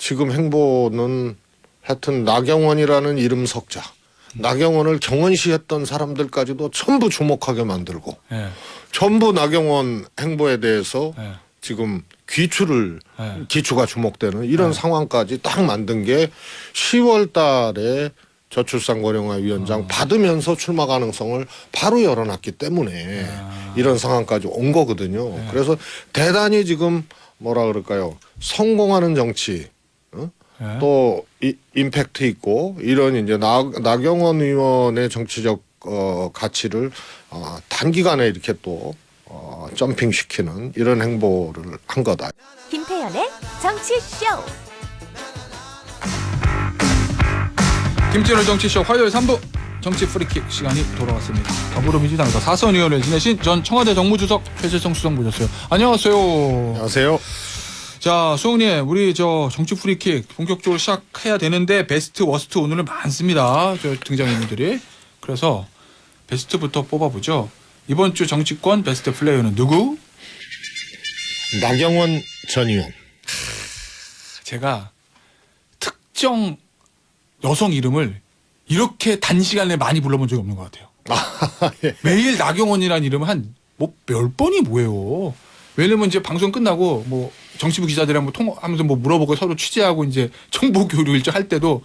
지금 행보는 하여튼 나경원이라는 이름 석자, 나경원을 경원시했던 사람들까지도 전부 주목하게 만들고 예. 전부 나경원 행보에 대해서 예. 지금 예. 기추가 주목되는 이런 상황까지 딱 만든 게 10월 달에 저출산 고령화 위원장 받으면서 출마 가능성을 바로 열어놨기 때문에 이런 상황까지 온 거거든요. 그래서 대단히 지금 뭐라 그럴까요? 성공하는 정치, 또 임팩트 있고 이런 이제 나경원 의원의 정치적 가치를 단기간에 이렇게 또 점핑시키는 이런 행보를 한 거다. 김태현의 정치쇼. 김태현의 정치쇼 화요일 3부 정치 프리킥 시간이 돌아왔습니다. 더불어민주당에서 사선 의원을 지내신 전 청와대 정무주석 최재성 수석 모셨어요. 안녕하세요. 안녕하세요. 자, 수석님, 우리 저 정치 프리킥 본격적으로 시작해야 되는데 베스트 워스트 오늘은 많습니다. 저 등장인물들이. 그래서 베스트부터 뽑아보죠. 이번 주 정치권 베스트 플레이어는 누구? 나경원 전 의원. 제가 특정 여성 이름을 이렇게 단시간에 많이 불러본 적이 없는 것 같아요. 예. 매일 나경원이라는 이름은 한 뭐 몇 번이 뭐예요. 왜냐면 이제 방송 끝나고 뭐 정치부 기자들이랑 뭐 통화하면서 뭐 물어보고 서로 취재하고 이제 정보 교류 일정 할 때도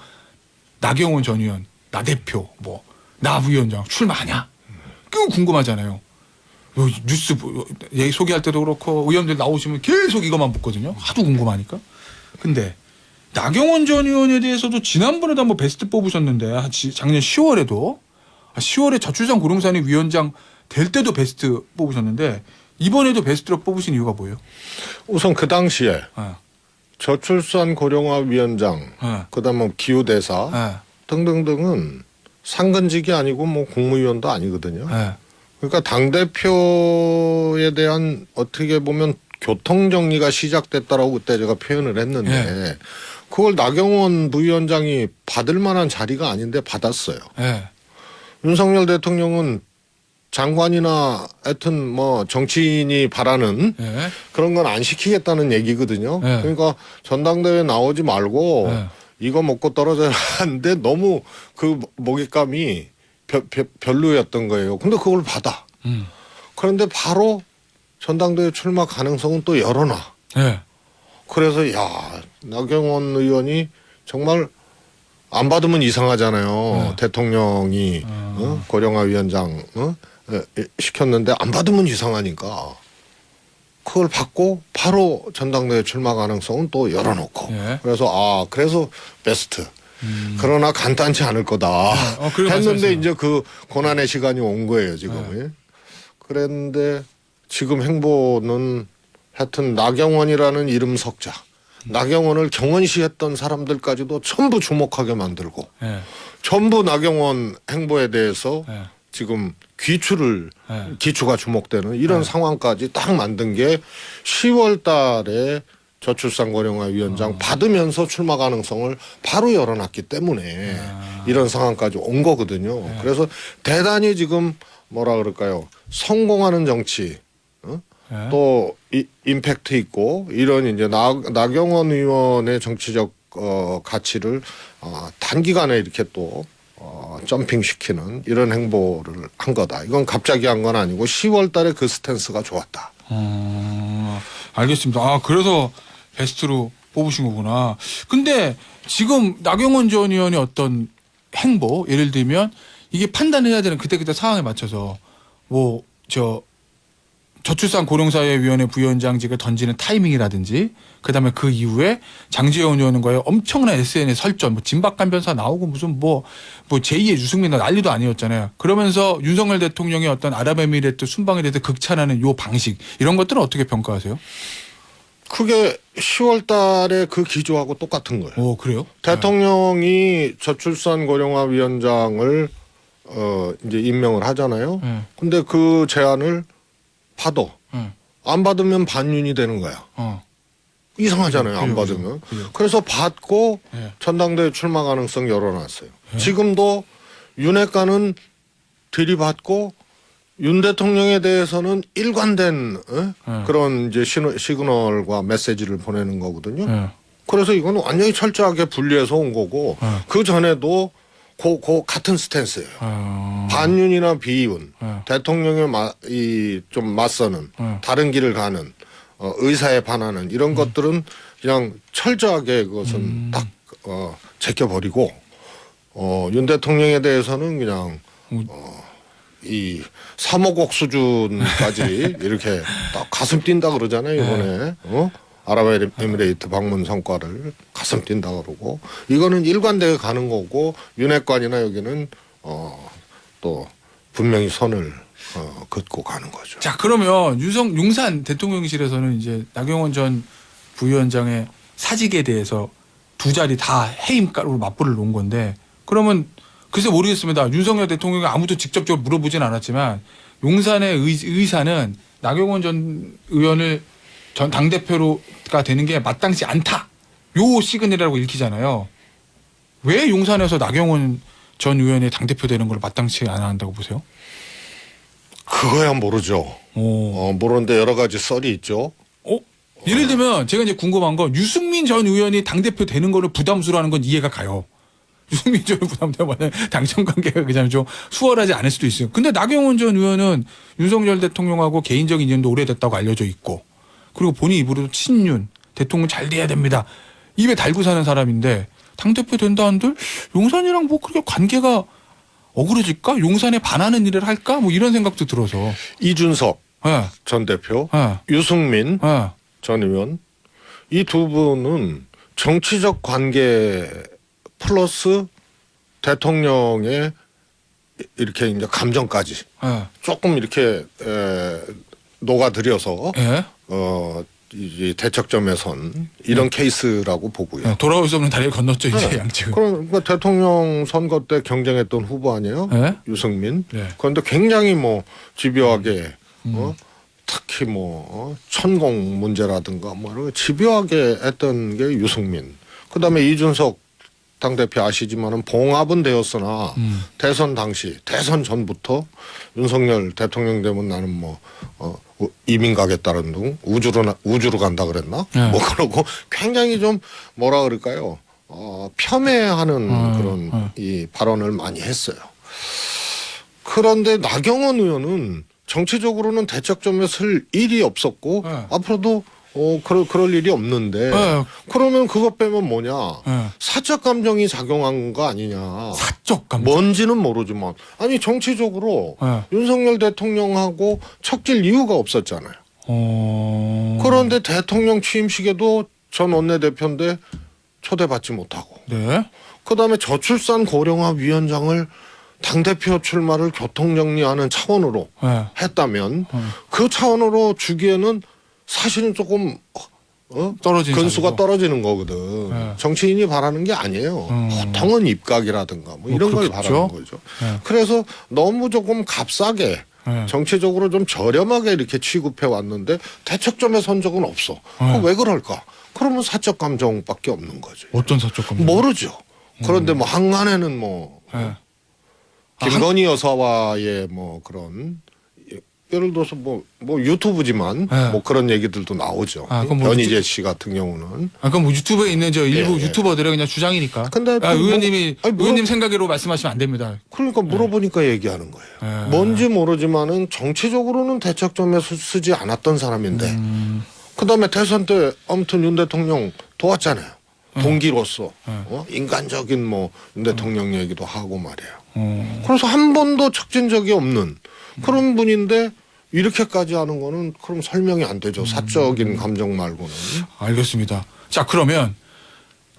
나경원 전 의원, 나 대표, 뭐 나 부위원장 출마하냐? 그거 궁금하잖아요. 뉴스 얘기 소개할 때도 그렇고 의원들 나오시면 계속 이것만 묻거든요. 하도 궁금하니까. 근데 나경원 전 의원에 대해서도 지난번에도 한번 베스트 뽑으셨는데 작년 10월에도 10월에 저출산 고령사회 위원장 될 때도 베스트 뽑으셨는데 이번에도 베스트로 뽑으신 이유가 뭐예요? 우선 그 당시에 네. 저출산 고령화 위원장, 네. 그다음에 기후대사 네. 등등등은 상근직이 아니고 뭐 국무위원도 아니거든요. 네. 그러니까 당대표에 대한 어떻게 보면 교통정리가 시작됐다라고 그때 제가 표현을 했는데 그걸 나경원 부위원장이 받을 만한 자리가 아닌데 받았어요. 네. 윤석열 대통령은 장관이나 하여튼 뭐 정치인이 바라는 네. 그런 건 안 시키겠다는 얘기거든요. 네. 그러니까 전당대회 나오지 말고 네. 이거 먹고 떨어져야 하는데 너무 그 먹잇감이 별로였던 거예요. 근데 그걸 받아. 그런데 바로 전당대회 출마 가능성은 또 열어놔. 네. 그래서 야 나경원 의원이 정말 안 받으면 이상하잖아요. 대통령이 고령화 위원장 시켰는데 안 받으면 이상하니까 그걸 받고 바로 전당대회 출마 가능성은 또 열어놓고 그래서 그래서 베스트. 그러나 간단치 않을 거다 했는데 이제 그 고난의 시간이 온 거예요 지금. 그런데 지금 행보는 하여튼 나경원이라는 이름 석자, 나경원을 경원시했던 사람들까지도 전부 주목하게 만들고 전부 나경원 행보에 대해서 지금 기추가 주목되는 이런 상황까지 딱 만든 게 10월 달에 저출산 고령화 위원장 받으면서 출마 가능성을 바로 열어놨기 때문에 이런 상황까지 온 거거든요. 그래서 대단히 지금 뭐라 그럴까요? 성공하는 정치, 또 임팩트 있고 이런 이제 나경원 의원의 정치적 가치를 단기간에 이렇게 또 점핑시키는 이런 행보를 한 거다. 이건 갑자기 한 건 아니고 10월 달에 그 스탠스가 좋았다. 알겠습니다. 그래서 베스트로 뽑으신 거구나. 근데 지금 나경원 전 의원의 어떤 행보, 예를 들면 이게 판단해야 되는 그때그때 상황에 맞춰서 뭐 저출산 고령사회위원회 부위원장직을 던지는 타이밍이라든지 그다음에 그 이후에 장제원 의원과의 엄청난 SNS 설전, 뭐 진박간 변사 나오고 무슨 뭐 제2의 유승민 난리도 아니었잖아요. 그러면서 윤석열 대통령의 어떤 아랍에미레이트 순방에 대해서 극찬하는 요 방식 이런 것들은 어떻게 평가하세요? 그게 10월 달에 그 기조하고 똑같은 거예요. 오, 그래요? 대통령이 저출산 고령화 위원장을 이제 임명을 하잖아요. 근데 그 제안을 받아. 안 받으면 반윤이 되는 거야. 이상하잖아요. 안 받으면. 그래서 받고 전당대회 출마 가능성 열어놨어요. 지금도 윤핵관은 들이받고 윤 대통령에 대해서는 일관된 그런 이제 시그널과 메시지를 보내는 거거든요. 그래서 이건 완전히 철저하게 분리해서 온 거고 그 전에도 그 같은 스탠스예요. 반윤이나 비윤, 대통령에 좀 맞서는 다른 길을 가는 의사에 반하는 이런 것들은 그냥 철저하게 그것은 딱 제껴버리고 윤 대통령에 대해서는 그냥 이 3억억 수준까지 이렇게 딱 가슴 뛴다 그러잖아요 이번에 아랍에미레이트 방문 성과를 가슴 뛴다 그러고 이거는 일관되게 가는 거고 윤핵관이나 여기는 또 분명히 선을 긋고 가는 거죠. 자, 그러면 용산 대통령실에서는 이제 나경원 전 부위원장의 사직에 대해서 두 자리 다 해임가로 맞불을 놓은 건데 그러면 글쎄 모르겠습니다. 윤석열 대통령이 아무도 직접적으로 물어보진 않았지만 용산의 의사는 나경원 전 의원을 전 당대표가 되는 게 마땅치 않다. 요 시그널이라고 읽히잖아요. 왜 용산에서 나경원 전 의원이 당대표 되는 걸 마땅치 않아 한다고 보세요? 그거야 모르죠. 모르는데 여러 가지 썰이 있죠. 예를 들면 제가 이제 궁금한 건 유승민 전 의원이 당대표 되는 거를 부담스러워하는 건 이해가 가요. 유승민 전 의원 부담되면 당정 관계가 그냥 좀 수월하지 않을 수도 있어요. 근데 나경원 전 의원은 윤석열 대통령하고 개인적인 인연도 오래됐다고 알려져 있고 그리고 본인 입으로도 친윤 대통령 잘 돼야 됩니다. 입에 달고 사는 사람인데 당대표 된다 한들 용산이랑 뭐 그렇게 관계가 억울해질까? 용산에 반하는 일을 할까? 뭐 이런 생각도 들어서. 이준석 네. 전 대표, 네. 유승민 네. 전 의원 이 두 분은 정치적 관계 플러스 대통령의 이렇게 이제 감정까지 네. 조금 이렇게 녹아들여서 네. 이 대척점에 선 이런 케이스라고 보고요. 네. 돌아올 수 없는 다리를 건넜죠 이제 네. 양측은. 그러니까 대통령 선거 때 경쟁했던 후보 아니에요? 네. 유승민. 네. 그런데 굉장히 뭐 집요하게 특히 뭐 천공 문제라든가 뭐 이런 거 집요하게 했던 게 유승민. 그다음에 이준석 당대표 아시지만은 봉합은 되었으나 대선 당시 대선 전부터 윤석열 대통령 되면 나는 뭐 이민 가겠다는 둥 우주로 간다 그랬나? 네. 뭐 그러고 굉장히 좀 뭐라 그럴까요? 폄훼하는 그런 이 발언을 많이 했어요. 그런데 나경원 의원은 정치적으로는 대척점에 설 일이 없었고 네. 앞으로도 그럴 일이 없는데 네. 그러면 그것 빼면 뭐냐 네. 사적 감정이 작용한 거 아니냐 사적 감정. 뭔지는 모르지만 아니 정치적으로 네. 윤석열 대통령하고 척질 이유가 없었잖아요. 그런데 대통령 취임식에도 전 원내대표인데 초대받지 못하고 네. 그다음에 저출산 고령화 위원장을 당대표 출마를 교통정리하는 차원으로 네. 했다면 그 차원으로 주기에는 사실은 조금 떨어진 근수가 사례고. 떨어지는 거거든. 네. 정치인이 바라는 게 아니에요. 보통은 입각이라든가 뭐 이런 걸 그렇겠죠. 바라는 거죠. 네. 그래서 너무 조금 값싸게 네. 정치적으로 좀 저렴하게 이렇게 취급해 왔는데 대척점에 선 적은 없어. 그럼 왜 그럴까? 그러면 사적 감정밖에 없는 거죠. 어떤 사적 감정? 모르죠. 그런데 뭐 한간에는 뭐 네. 김건희 여사와의 뭐 그런 예를 들어서 뭐 유튜브지만 네. 뭐 그런 얘기들도 나오죠. 그럼 뭐 변희재 씨 같은 경우는 그럼 뭐 유튜브에 있는 저 일부 예, 예. 유튜버들의 그냥 주장이니까. 근데 또 의원님이 뭐- 아니, 의원님 생각으로 말씀하시면 안 됩니다. 그러니까 물어보니까 얘기하는 거예요. 네. 뭔지 모르지만은 정치적으로는 대척점에 쓰지 않았던 사람인데 그다음에 대선 때 아무튼 윤 대통령 도왔잖아요. 동기로서 인간적인 뭐 윤 대통령 얘기도 하고 말이에요. 그래서 한 번도 척진 적이 없는 그런 분인데 이렇게까지 하는 거는 그럼 설명이 안 되죠. 사적인 감정 말고는. 알겠습니다. 자, 그러면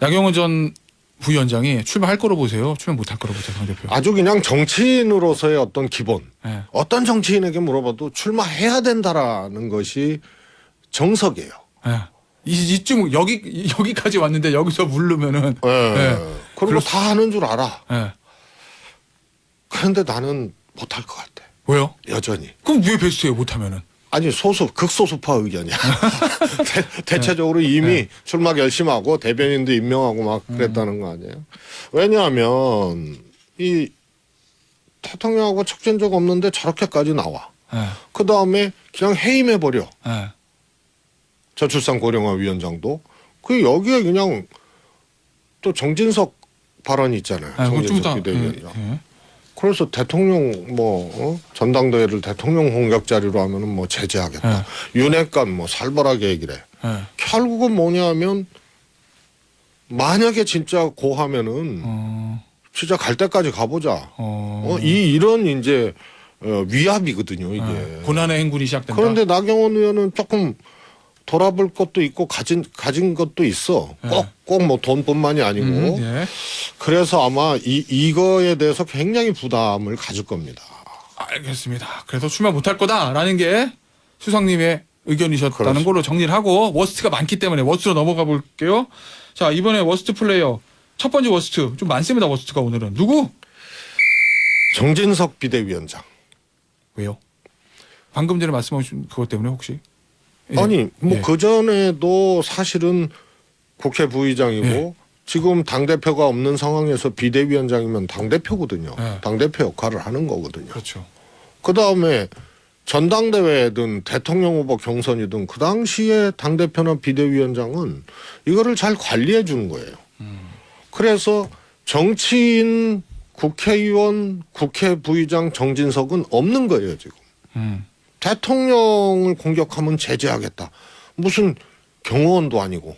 나경원 전 부위원장이 출마할 거로 보세요? 출마 못할 거로 보세요, 당 대표? 아주 그냥 정치인으로서의 어떤 기본. 네. 어떤 정치인에게 물어봐도 출마해야 된다라는 것이 정석이에요. 네. 이쯤 여기까지 왔는데 여기서 물르면은. 네. 그리고 다 하는 줄 알아. 네. 그런데 나는 못할 것 같아. 왜요? 여전히. 그럼 왜 베스트예요? 못하면은? 아니 극소수파 의견이야. 대체적으로 이미 출마 결심하고 대변인도 임명하고 막 그랬다는 거 아니에요. 왜냐하면 이 대통령하고 척진 적 없는데 저렇게까지 나와. 네. 그 다음에 그냥 해임해버려. 네. 저출산 고령화 위원장도. 그 여기에 그냥 또 정진석 발언이 있잖아요. 아, 그건 좀 이따. 정진석 비대위원장. 예. 그래서 대통령 전당대회를 대통령 공격 자리로 하면은 뭐 제재하겠다. 윤핵관 뭐 살벌하게 얘기를 해. 예. 결국은 뭐냐면 만약에 진짜 고하면은 진짜 갈 때까지 가보자. 이런 이제 위압이거든요 이게. 고난의 행군이 시작된다. 그런데 나경원 의원은 조금 돌아볼 것도 있고 가진 것도 있어. 꼭 뭐 돈뿐만이 아니고. 예. 그래서 아마 이거에 대해서 굉장히 부담을 가질 겁니다. 알겠습니다. 그래서 출마 못할 거다라는 게 수석님의 의견이셨다는 그렇습니다. 걸로 정리를 하고 워스트가 많기 때문에 워스트로 넘어가 볼게요. 자, 이번에 워스트 플레이어 첫 번째 워스트 좀 많습니다. 워스트가 오늘은 누구? 정진석 비대위원장. 왜요? 방금 전에 말씀하신 그것 때문에 혹시? 예. 아니 뭐 예. 그 전에도 사실은 국회 부의장이고 예. 지금 당 대표가 없는 상황에서 비대위원장이면 당 대표거든요. 예. 당 대표 역할을 하는 거거든요. 그렇죠. 그 다음에 전당대회든 대통령 후보 경선이든 그 당시에 당 대표나 비대위원장은 이거를 잘 관리해 주는 거예요. 그래서 정치인, 국회의원, 국회 부의장 정진석은 없는 거예요 지금. 대통령을 공격하면 제재하겠다. 무슨 경호원도 아니고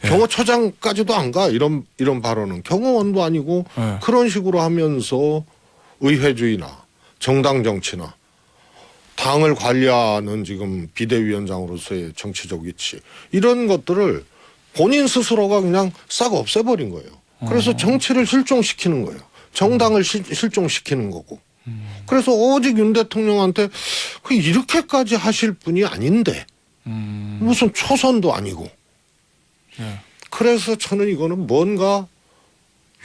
경호처장까지도 안 가. 이런 발언은 경호원도 아니고 예. 그런 식으로 하면서 의회주의나 정당 정치나 당을 관리하는 지금 비대위원장으로서의 정치적 위치 이런 것들을 본인 스스로가 그냥 싹 없애버린 거예요. 그래서 정치를 실종시키는 거예요. 정당을 실종시키는 거고. 그래서 오직 윤 대통령한테 이렇게까지 하실 분이 아닌데 무슨 초선도 아니고. 예. 그래서 저는 이거는 뭔가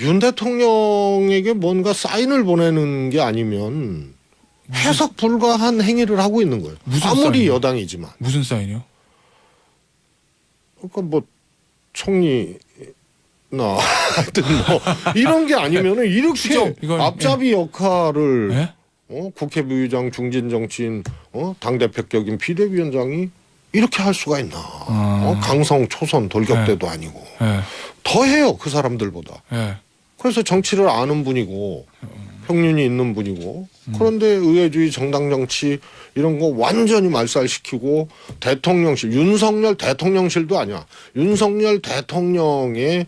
윤 대통령에게 뭔가 사인을 보내는 게 아니면 해석 불가한 행위를 하고 있는 거예요. 무슨 아무리 사인이요? 여당이지만. 무슨 사인이요? 그러니까 뭐 총리나 하여튼 뭐 이런 게 아니면은 이렇게 추정, 이건, 앞잡이 역할을 예? 국회 부의장 중진 정치인 당대표격인 비대위원장이 이렇게 할 수가 있나. 강성 초선 돌격대도 아니고. 예. 더 해요 그 사람들보다. 예. 그래서 정치를 아는 분이고 평륜이 있는 분이고 그런데 의회주의 정당 정치 이런 거 완전히 말살시키고 대통령실 윤석열 대통령실도 아니야. 윤석열 대통령의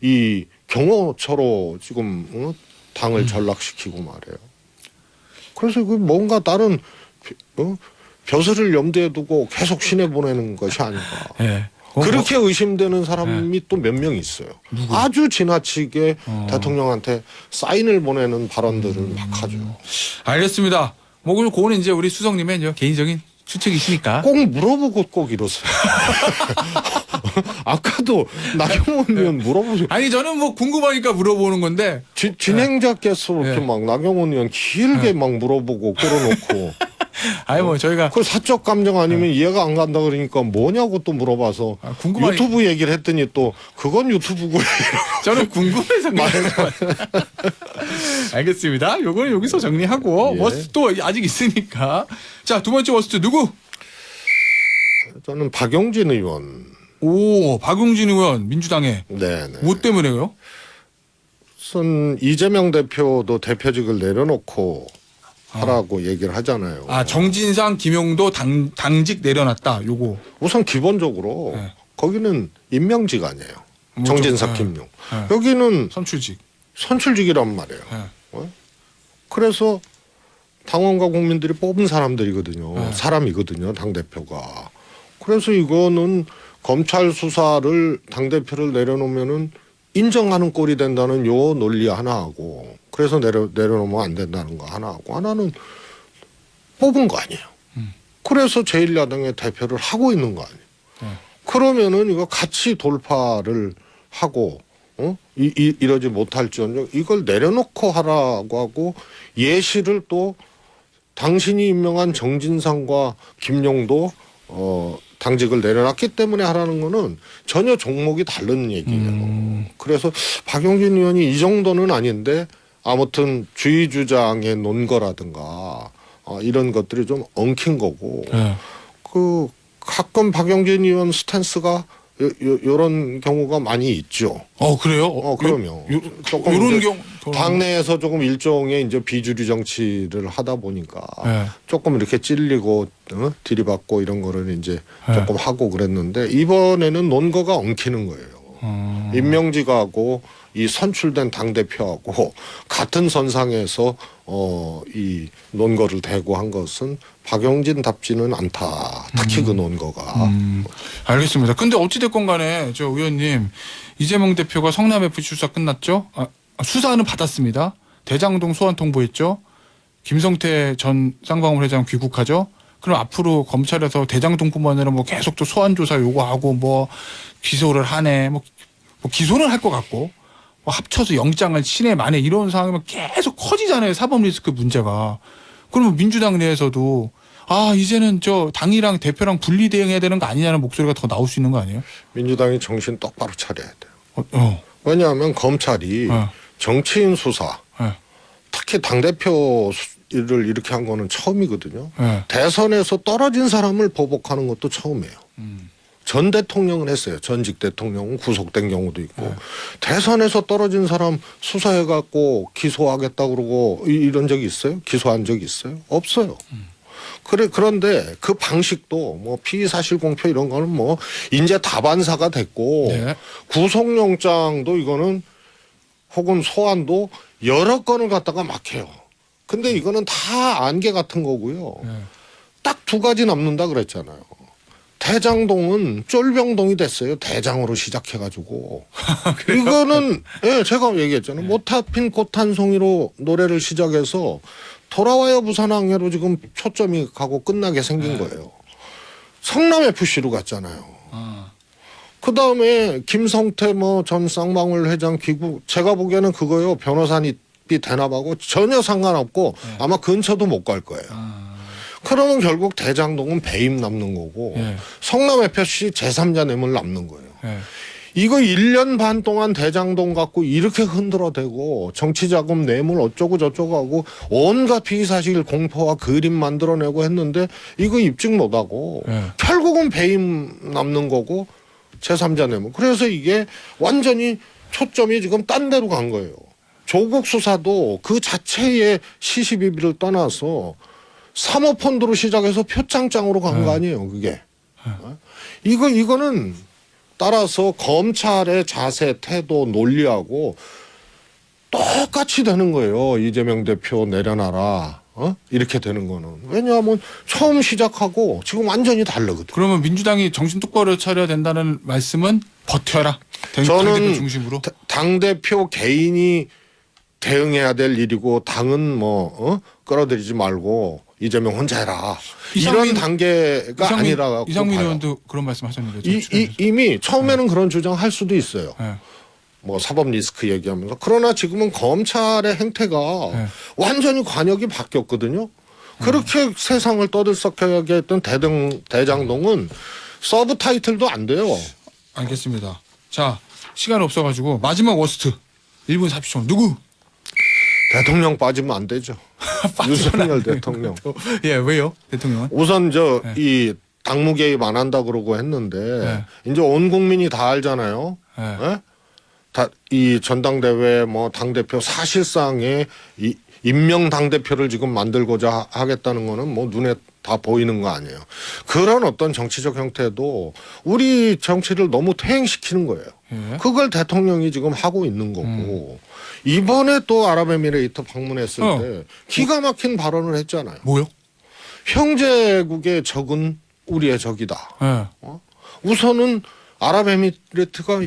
이 경호처로 지금 당을 전락시키고 말이에요. 그래서 그 뭔가 다른 벼슬을 염두에 두고 계속 신에 보내는 것이 아닌가. 예. 그렇게 의심되는 사람이 또 몇 명 있어요. 아주 지나치게 대통령한테 사인을 보내는 발언들을 막 하죠. 알겠습니다. 뭐 그거는 이제 우리 수석님의 이제 개인적인 추측이시니까. 꼭 물어보고 꼭 이러세요. 아까도 나경원 의원 물어보세요. 아니 저는 뭐 궁금하니까 물어보는 건데. 진행자께서 이렇게 네. 막 나경원 의원 길게 막 물어보고 끌어놓고 아니 뭐 저희가 그 사적 감정 아니면 이해가 안 간다 그러니까 뭐냐고 또 물어봐서 궁금하니- 유튜브 얘기를 했더니 또 그건 유튜브고 저는 궁금해서 그냥 알겠습니다. 요거는 여기서 정리하고 예. 워스트 또 아직 있으니까. 자, 두 번째 워스트 누구? 저는 박용진 의원. 오, 박용진 의원 민주당에 네네. 뭐 때문에요? 우선 이재명 대표도 대표직을 내려놓고 하라고 얘기를 하잖아요. 아, 정진상, 김용도 당직 내려놨다. 요거. 우선 기본적으로 네. 거기는 임명직 아니에요. 뭐 정진석, 좀, 김용. 네. 여기는 선출직. 선출직이란 말이에요. 네. 그래서 당원과 국민들이 뽑은 사람들이거든요. 네. 사람이거든요. 당대표가. 그래서 이거는 검찰 수사를 당대표를 내려놓으면은 인정하는 꼴이 된다는 요 논리 하나 하고 그래서 내려놓으면 안 된다는 거 하나 하고 하나는 뽑은 거 아니에요. 그래서 제1야당의 대표를 하고 있는 거 아니에요. 네. 그러면은 이거 같이 돌파를 하고 이러지 못할지언정 이걸 내려놓고 하라고 하고 예시를 또 당신이 임명한 정진상과 김용도 당직을 내려놨기 때문에 하라는 거는 전혀 종목이 다른 얘기예요. 그래서 박용진 의원이 이 정도는 아닌데 아무튼 주의 주장에 논 거라든가 이런 것들이 좀 엉킨 거고 네. 그 가끔 박용진 의원 스탠스가 요런 경우가 많이 있죠. 그래요? 그럼요. 조금 이런 이제 경우 당내에서 조금 일종의 이제 비주류 정치를 하다 보니까 네. 조금 이렇게 찔리고 들이받고 이런 거를 이제 네. 조금 하고 그랬는데 이번에는 논거가 엉키는 거예요. 임명직하고 이 선출된 당 대표하고 같은 선상에서 이 논거를 대고 한 것은 박용진답지는 않다. 특히 그 논거가. 알겠습니다. 근데 어찌됐건 간에 저 의원님 이재명 대표가 성남 FC 수사 끝났죠? 수사는 받았습니다. 대장동 소환 통보했죠. 김성태 전 쌍방울 회장 귀국하죠. 그럼 앞으로 검찰에서 대장동뿐만 아니라 뭐 계속 또 소환 조사 요구하고 뭐 기소를 하네. 뭐 기소는 할 것 같고 뭐 합쳐서 영장을 친해 만에 이런 상황이면 계속 커지잖아요. 사법 리스크 문제가. 그러면 민주당 내에서도 이제는 저 당이랑 대표랑 분리 대응해야 되는 거 아니냐는 목소리가 더 나올 수 있는 거 아니에요? 민주당이 정신 똑바로 차려야 돼요. 왜냐하면 검찰이 정치인 수사, 특히 당대표를 이렇게 한 거는 처음이거든요. 대선에서 떨어진 사람을 보복하는 것도 처음이에요. 전 대통령은 했어요. 전직 대통령은 구속된 경우도 있고. 대선에서 떨어진 사람 수사해갖고 기소하겠다 그러고 이런 적이 있어요? 기소한 적이 있어요? 없어요. 그런데 그 방식도 뭐 피의사실 공표 이런 거는 뭐 이제 다반사가 됐고 네. 구속영장도 이거는 혹은 소환도 여러 건을 갖다가 막해요. 근데 이거는 다 안개 같은 거고요. 딱 두 가지 남는다 그랬잖아요. 대장동은 쫄병동이 됐어요. 대장으로 시작해가지고. 이거는 제가 얘기했잖아요. 못타 핀 꽃 한 송이로 노래를 시작해서 돌아와요 부산항해로 지금 초점이 가고 끝나게 생긴 거예요. 성남 FC로 갔잖아요. 그 다음에 김성태 전 쌍방울 회장 귀국 제가 보기에는 그거요 변호사비 대납하고 전혀 상관없고 아마 근처도 못 갈 거예요. 그러면 결국 대장동은 배임 남는 거고 성남 FC 제3자 뇌물 남는 거예요. 이거 1년 반 동안 대장동 갖고 이렇게 흔들어대고 정치자금 뇌물 어쩌고 저쩌고 하고 온갖 피의사실 공포와 그림 만들어내고 했는데 이거 입증 못하고 결국은 배임 남는 거고 제3자 뇌물. 그래서 이게 완전히 초점이 지금 딴 데로 간 거예요. 조국 수사도 그 자체의 시시비비를 떠나서 사모펀드로 시작해서 표창장으로 간 거 아니에요, 그게. 이거는 따라서 검찰의 자세, 태도, 논리하고 똑같이 되는 거예요. 이재명 대표 내려놔라. 이렇게 되는 거는. 왜냐하면 처음 시작하고 지금 완전히 다르거든. 그러면 민주당이 정신 똑바로 차려야 된다는 말씀은 버텨라. 저는 당대표 중심으로. 당대표 개인이 대응해야 될 일이고 당은 끌어들이지 말고 이재명 혼자 해라. 이런 단계가 아니라고 이상민 봐요. 의원도 그런 말씀하셨는데 이미 처음에는 그런 주장할 수도 있어요. 뭐 사법 리스크 얘기하면서. 그러나 지금은 검찰의 행태가 완전히 관역이 바뀌었거든요. 그렇게 세상을 떠들썩하게 했던 대장동은 서브 타이틀도 안 돼요. 알겠습니다. 자, 시간 없어가지고 마지막 워스트 1분 40초 누구? 대통령 빠지면 안 되죠. 윤석열 대통령. 왜요? 대통령은? 우선 이 당무 개입 안 한다 그러고 했는데 이제 온 국민이 다 알잖아요. 다 이 전당대회 당대표 사실상의 이 임명 당대표를 지금 만들고자 하겠다는 거는 눈에 다 보이는 거 아니에요. 그런 어떤 정치적 형태도 우리 정치를 너무 퇴행시키는 거예요. 그걸 대통령이 지금 하고 있는 거고 이번에 또 아랍에미레이트 방문했을 때 기가 막힌 발언을 했잖아요. 뭐요? 형제국의 적은 우리의 적이다. 우선은 아랍에미레이트가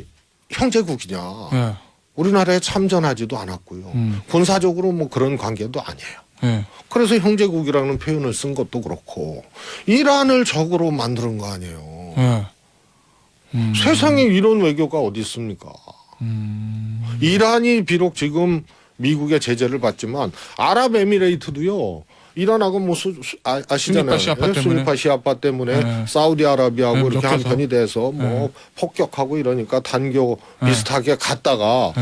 형제국이냐. 우리나라에 참전하지도 않았고요. 군사적으로 그런 관계도 아니에요. 그래서 형제국이라는 표현을 쓴 것도 그렇고 이란을 적으로 만드는 거 아니에요. 세상에 이런 외교가 어디 있습니까? 이란이 비록 지금 미국의 제재를 받지만 아랍에미레이트도요. 이란하고 아시잖아요. 수니파 시아파 때문에 사우디아라비아하고 이렇게 한편이 돼서 폭격하고 이러니까 단교 비슷하게 갔다가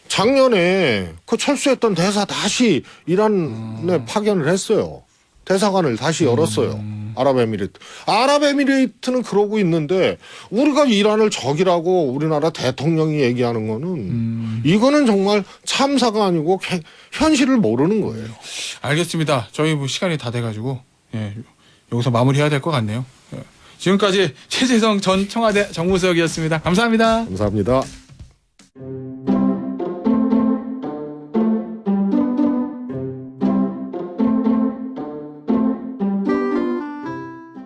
작년에 그 철수했던 대사 다시 이란에 파견을 했어요. 대사관을 다시 열었어요. 아랍에미리트. 아랍에미리트는 그러고 있는데 우리가 이란을 적이라고 우리나라 대통령이 얘기하는 거는 이거는 정말 참사가 아니고 현실을 모르는 거예요. 알겠습니다. 저희 뭐 시간이 다 돼가지고 예, 여기서 마무리해야 될 것 같네요. 예. 지금까지 최재성 전 청와대 정무수석이었습니다. 감사합니다. 감사합니다.